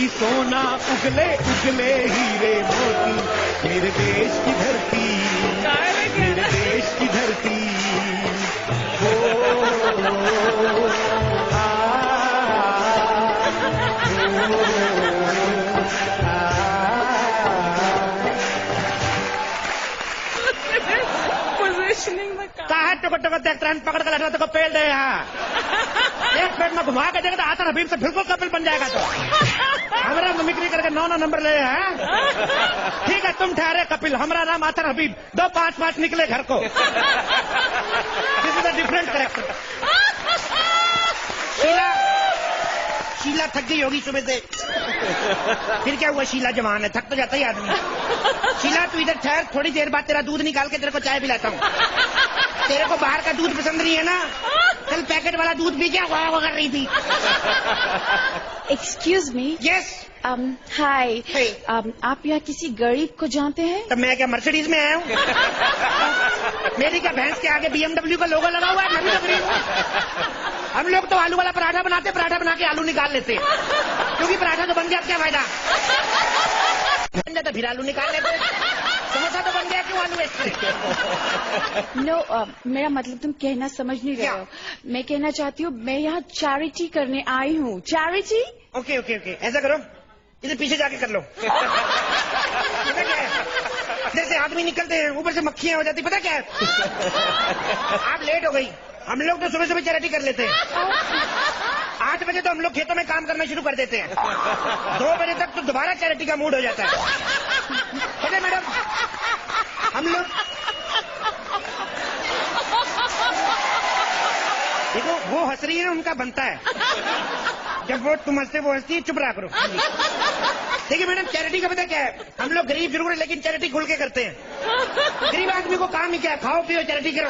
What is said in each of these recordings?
ही सोना उगले उगले हीरे मोती, मेरे देश की धरती, मेरे देश की धरती। कहा टुक टुक ट्रेन पकड़ कर लटा तो पेल दे यहाँ। एक पेट में घुमा के देगा तो आतर हबीब से बिल्कुल कपिल बन जाएगा। तो हमारा मिमिक्री करके 9 नंबर ले हैं। ठीक है तुम ठहरे कपिल, हमारा नाम आतर हबीब, 2 5 निकले घर को। This is a different character. Sheela थक गई होगी सुबह से। फिर क्या हुआ, शीला जवान है, थक तो जाता ही आदमी। शीला तू इधर ठहर, थोड़ी देर बाद तेरा दूध निकाल के तेरे को चाय पिलाता हूँ। तेरे को बाहर का दूध पसंद नहीं है ना, कल पैकेट वाला दूध भी क्या वाह कर रही थी। Excuse me. यस। हाय। आप यहाँ किसी गरीब को जानते हैं? तब मैं क्या मर्सिडीज में आया हूँ? मेरी क्या भैंस के आगे BMW का लोगो लगा हुआ है? मैं भी तो गरीब हूँ। हम लोग तो आलू वाला पराठा बनाते, पराठा बना के आलू निकाल लेते, क्योंकि पराठा तो बन गया, क्या फायदा? बन जाता फिर आलू निकाल लेते। समोसा तो बन गया, क्यों आलू वेस्ट? नो, मेरा मतलब तुम कहना समझ नहीं रहे हो। मैं कहना चाहती हूँ मैं यहाँ चैरिटी करने आई हूँ। चैरिटी? ओके ओके ओके, ऐसा करो इधर पीछे जाके कर लो। पता क्या है, जैसे आदमी निकलते हैं ऊपर से मक्खियां हो जाती, पता क्या है? आप लेट हो गई। हम लोग तो सुबह सुबह चैरिटी कर लेते हैं। 8 बजे तो हम लोग खेतों में काम करना शुरू कर देते हैं। 2 बजे तक तो दोबारा चैरिटी का मूड हो जाता है। ठीक मैडम, हम लोग देखो वो हंस रही है, उनका बनता है। जब वो तुम हंसते वो हंसती है, चुप रहा करो। देखिए मैडम, चैरिटी का पता क्या है, हम लोग गरीब जरूर है लेकिन चैरिटी खुल के करते हैं। गरीब आदमी को काम ही क्या है, खाओ पियो चैरिटी करो।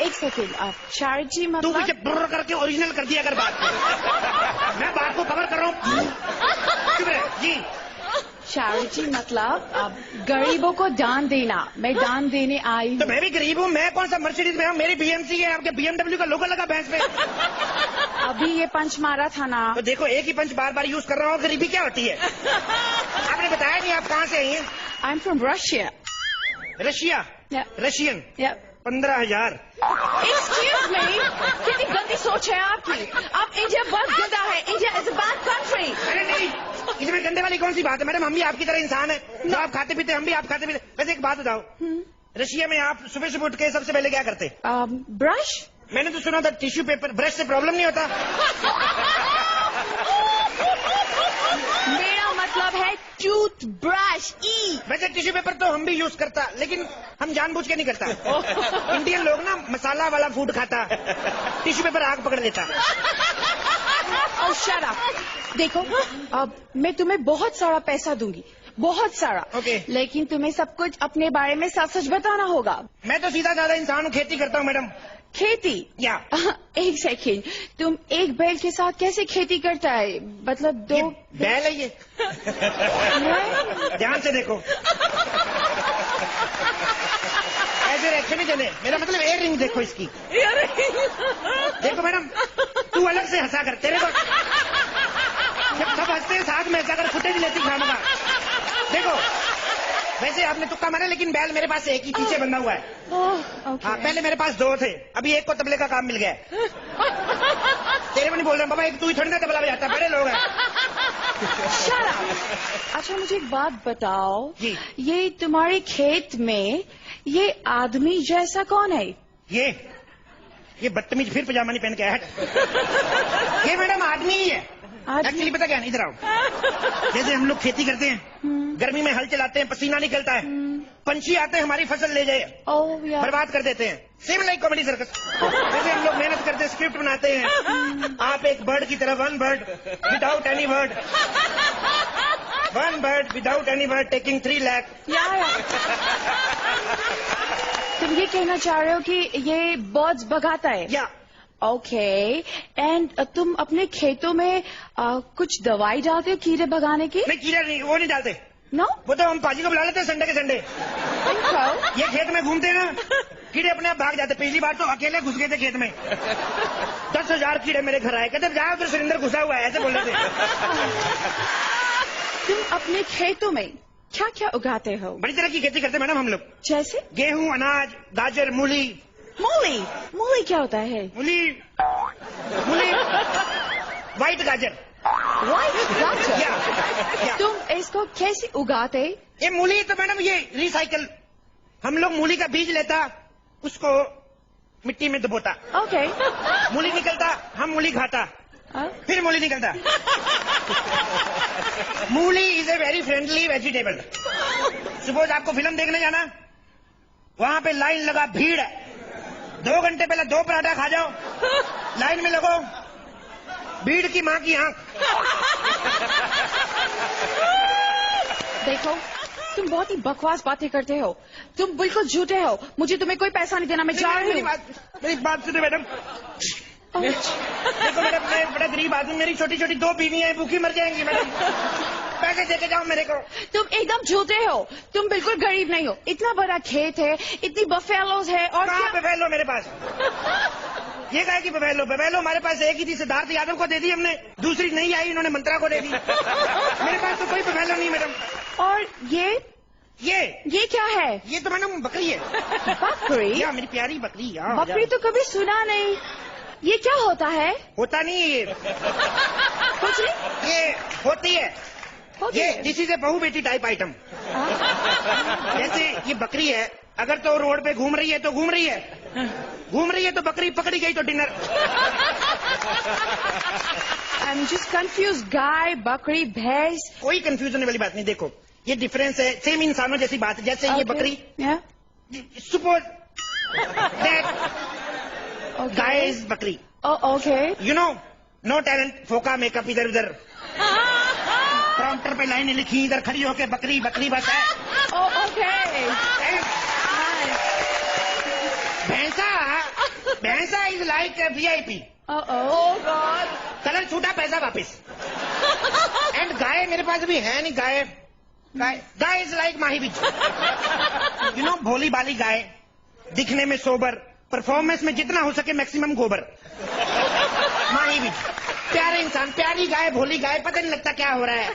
एक सेकेंड, आप चैरिटी तू मतलब? मुझे ब्र करके ओरिजिनल कर दिया अगर बात को। मैं बात को कवर कर रहा हूँ। चुप रहे जी। चैरिटी मतलब आप गरीबों को दान देना। मैं दान देने आई तो हूँ। मैं भी गरीब हूँ, मैं कौन सा मर्सिडीज में हूँ, मेरी BMC है, आपके BMW का लोगो लगा भैंस पे। अभी ये पंच मारा था ना। तो देखो एक ही पंच बार बार यूज कर रहा हूँ, गरीबी क्या होती है? आपने बताया नहीं आप कहाँ से आई हैं? I am from Russia. Russia? Russian? 15,000। Excuse me, कितनी गंदी सोच है आपकी। आप इंडिया बहुत गंदा है। India is a bad country. अरे नहीं, इसमें गंदे वाली कौन सी बात है मैडम, हम भी आपकी तरह इंसान है। जो आप खाते पीते हम भी आप खाते पीते। वैसे एक बात बताओ, रशिया में आप सुबह सुबह उठ के सबसे पहले क्या करते? ब्रश। मैंने तो सुना था टिश्यू पेपर, ब्रश से प्रॉब्लम नहीं होता। मेरा मतलब है टूथ ब्रश। वैसे टिश्यू पेपर तो हम भी यूज करता, लेकिन हम जानबूझ के नहीं करता। इंडियन लोग ना मसाला वाला फूड खाता, टिश्यू पेपर आग पकड़ लेता। और शट अप। देखो, अब मैं तुम्हें बहुत सारा पैसा दूंगी, बहुत सारा। ओके। लेकिन तुम्हें सब कुछ अपने बारे में सच सच बताना होगा। मैं तो सीधा साधा इंसान हूँ, खेती करता हूँ मैडम। खेती? या एक सेकेंड, तुम एक बैल के साथ कैसे खेती करता है? मतलब 2 बैल है ये। ध्यान से देखो, ऐसे रिएक्शन नहीं देने, मेरा मतलब एयर रिंग देखो इसकी। देखो मैडम, तू अलग से हंसा कर, तेरे को जब सब हंसते हैं साथ में हंसा कर, फुटेज लेती खामगा। देखो वैसे आपने तुक्का मारा, लेकिन बैल मेरे पास एक ही पीछे बंधा हुआ है। हाँ, पहले मेरे पास 2 थे, अभी एक को तबले का काम मिल गया। तेरे को नहीं बोल रहे बाबा, एक तू ही थोड़ी ना तबला बजाता, बड़े लोग हैं। Shut up. अच्छा मुझे एक बात बताओ जी। ये तुम्हारे खेत में ये आदमी जैसा कौन है? ये बदतमीज फिर पजामा नहीं पहन के आया। ये मैडम आदमी ही है। एक्चुअली पता क्या है, इधर आओ। जैसे हम लोग खेती करते हैं, गर्मी में हल चलाते हैं, पसीना निकलता है, पंछी आते हैं हमारी फसल ले जाए, बर्बाद कर देते हैं। Same like comedy circus. जैसे हम लोग मेहनत करते हैं, स्क्रिप्ट बनाते हैं, आप एक बर्ड की तरह, one bird without any bird, one bird without any bird taking 3 lakh. तुम ये कहना चाह रहे हो कि ये बर्ड्स भगाता है? या ओके। एंड तुम अपने खेतों में कुछ दवाई डालते हो कीड़े भगाने की? नहीं, कीड़ा नहीं, वो नहीं डालते। नो, वो तो हम पाजी को बुला लेते हैं संडे के संडे। ये खेत में घूमते हैं ना, कीड़े अपने आप भाग जाते। पिछली बार तो अकेले घुस गए थे खेत में। 10,000 कीड़े मेरे घर आए, कहते जाओ उधर सुरेंद्र घुसा हुआ है, ऐसे बोल रहे थे। तुम अपने खेतों में क्या क्या उगाते हो? बड़ी तरह की खेती करते मैडम हम लोग। जैसे? गेहूं, अनाज, गाजर, मूली। मूली? मूली क्या होता है? मूली व्हाइट गाजर। व्हाइट गाजर? या। तुम इसको कैसे उगाते? ये मूली तो मैडम ये रिसाइकल, हम लोग मूली का बीज लेता, उसको मिट्टी में दबोता। ओके। मूली निकलता, हम मूली खाता, फिर मूली निकलता। मूली is a very friendly vegetable. Suppose आपको फिल्म देखने जाना, वहां पे लाइन लगा, भीड़ है, 2 घंटे पहले 2 पराठा खा जाओ, लाइन में लगो, भीड़ की मां की आंख। देखो, तुम बहुत ही बकवास बातें करते हो, तुम बिल्कुल झूठे हो। मुझे तुम्हें कोई पैसा नहीं देना, मैं जा रही हूँ। मेरी बात सुनो मैडम। देखो मैडम, मैं बड़ा गरीब आदमी, मेरी छोटी छोटी 2 बीवियां हैं, भूखी मर जाएंगी मैडम। पैसे देके जाओ मेरे को। तुम एकदम झूठे हो, तुम बिल्कुल गरीब नहीं हो। इतना बड़ा खेत है, इतनी बफेलोज है, और कहाँ बफेलो मेरे पास? ये कहा कि बफेलो हमारे पास एक ही थी, सिद्धार्थ यादव को दे दी हमने, दूसरी नहीं आई, इन्होंने मंत्रा को दे दी। मेरे पास तो कोई बफेलो नहीं मैडम। और ये क्या है? ये तो मैडम बकरी है। बकरी? या मेरी प्यारी बकरी। बकरी तो कभी सुना नहीं। ये क्या होता है? होता नहीं ये कुछ नहीं, ये होती है। ये दिस इज ए बहु बेटी टाइप आइटम। जैसे ये बकरी है, अगर तो रोड पे घूम रही है तो घूम रही है तो बकरी पकड़ी गई तो dinner. I am just confuse. गाय, बकरी, भैंस? कोई कंफ्यूजन वाली बात नहीं। देखो ये डिफरेंस है, सेम इंसानों जैसी बात है। जैसे ये बकरी, सपोज गाय इज बकरी। Okay. You know, no talent, फोका मेकअप इधर उधर, काउंटर पे लाइनें लिखी, इधर खड़ी होके बकरी बकरी बस है। ओके। भैंसा इज लाइक VIP। कलर छूटा, पैसा वापिस। एंड गाय मेरे पास भी है नहीं। गाय इज लाइक माही बीज। यू नो, भोली बाली गाय, दिखने में सोबर, परफॉर्मेंस में जितना हो सके मैक्सिमम गोबर। माही बीज, प्यारे इंसान, प्यारी गाय, भोली गाय, पता नहीं लगता क्या हो रहा है,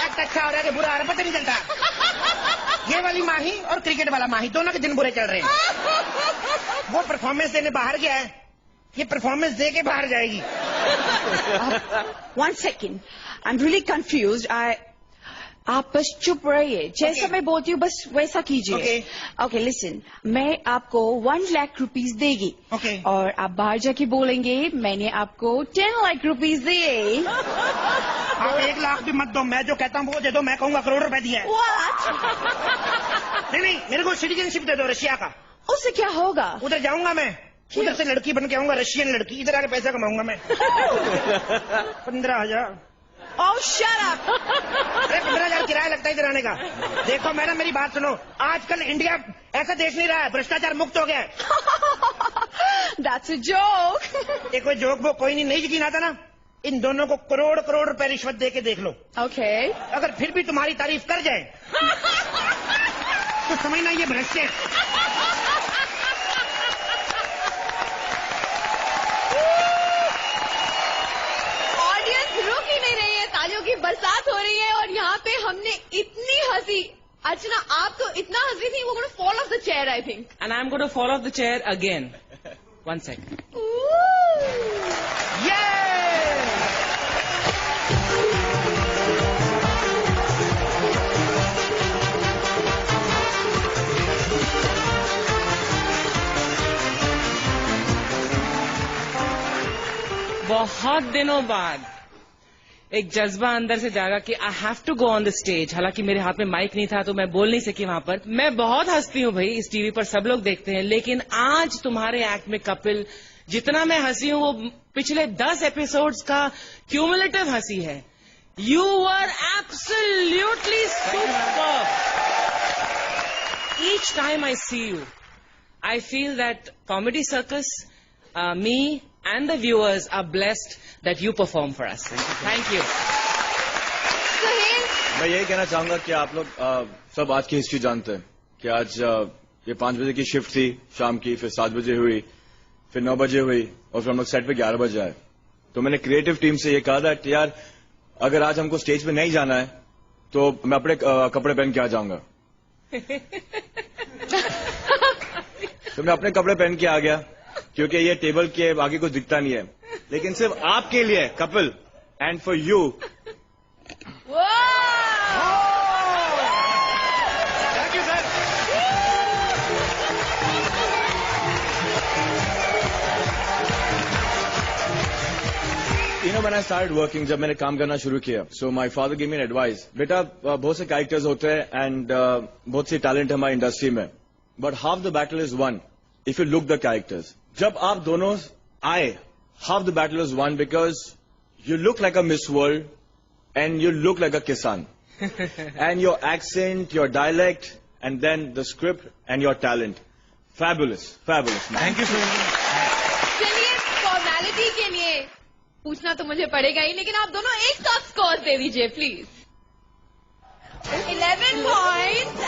एक्ट अच्छा हो रहा है कि बुरा हो रहा है, पता नहीं चलता। ये वाली माही और क्रिकेट वाला माही, दोनों के दिन बुरे चल रहे हैं। वो परफॉर्मेंस देने बाहर गया है, ये परफॉर्मेंस दे के बाहर जाएगी। 1 second, I am really confuse. आप बस चुप रहिए, जैसा मैं बोलती हूँ बस वैसा कीजिए। ओके, लिसन, मैं आपको 1 लाख रुपीस देगी, और आप बाहर जाके बोलेंगे मैंने आपको 10 लाख रुपीस दिए। आप 1 लाख भी मत दो, मैं जो कहता हूँ वो दे दो, मैं कहूँगा करोड़ रुपए दिया है। नहीं, मेरे को सिटीजनशिप दे दो रशिया का। उससे क्या होगा? उधर जाऊंगा मैं, उधर से लड़की बन के आऊंगा, रशियन लड़की, इधर आके पैसा कमाऊंगा मैं। 15,000। Oh, shut up! अरे 15,000 किराया लगता है इधर आने का। देखो मैडम, मेरी बात सुनो, आजकल इंडिया ऐसा देश नहीं रहा है, भ्रष्टाचार मुक्त हो गया है। That's a joke. ये कोई जोक वो कोई नहीं यकीन आता ना, इन दोनों को करोड़ करोड़ रुपए रिश्वत दे के देख लो। Okay. अगर फिर भी तुम्हारी तारीफ कर जाए तो समझना ये भ्रष्ट है। रुक ही नहीं रही है, तालियों की बरसात हो रही है, और यहाँ पे हमने इतनी हंसी। अर्चना, आप तो इतना हंसी थी, वो gonna fall off the chair, I think. And I'm going to fall off the chair again. 1 second. बहुत दिनों बाद एक जज्बा अंदर से जागा कि I have to go on the stage. हालांकि मेरे हाथ में माइक नहीं था तो मैं बोल नहीं सकी वहां पर। मैं बहुत हंसती हूँ भाई, इस टीवी पर सब लोग देखते हैं, लेकिन आज तुम्हारे एक्ट में कपिल, जितना मैं हंसी हूँ वो पिछले 10 एपिसोड्स का क्यूमुलेटिव हंसी है। You were absolutely super. Each time I see you, I feel that comedy circus, me and the viewers are blessed that you perform for us. Thank you. मैं यही कहना चाहूंगा कि आप लोग सब आज की हिस्ट्री जानते हैं कि आज ये 5 बजे की शिफ्ट थी शाम की, फिर 7 बजे हुई, फिर 9 बजे हुई और फिर हम लोग सेट पे 11 बजे आए। तो मैंने क्रिएटिव टीम से ये कहा था कि यार अगर आज हमको स्टेज पे नहीं जाना है तो मैं अपने कपड़े पहन के आ जाऊंगा। तो मैं अपने कपड़े पहन के आ गया क्योंकि ये टेबल के आगे कुछ दिखता नहीं है, लेकिन सिर्फ आपके लिए Kapil and for you. Thank you sir. You know, when I started working, जब मैंने काम करना शुरू किया, so my father gave me an advice. बेटा बहुत से कैरेक्टर्स होते हैं एंड बहुत सी टैलेंट है हमारी इंडस्ट्री में, but half the battle is won if you look the characters. जब आप दोनों आए, half the battle is won because you look like a Miss World and you look like a kisan and your accent, your dialect and then the script and your talent, fabulous fabulous. Thank you sir. चलिए formality के लिए पूछना तो मुझे पड़ेगा ही, लेकिन आप दोनों एक साथ स्कोर दे दीजिए प्लीज। 11 पॉइंट्स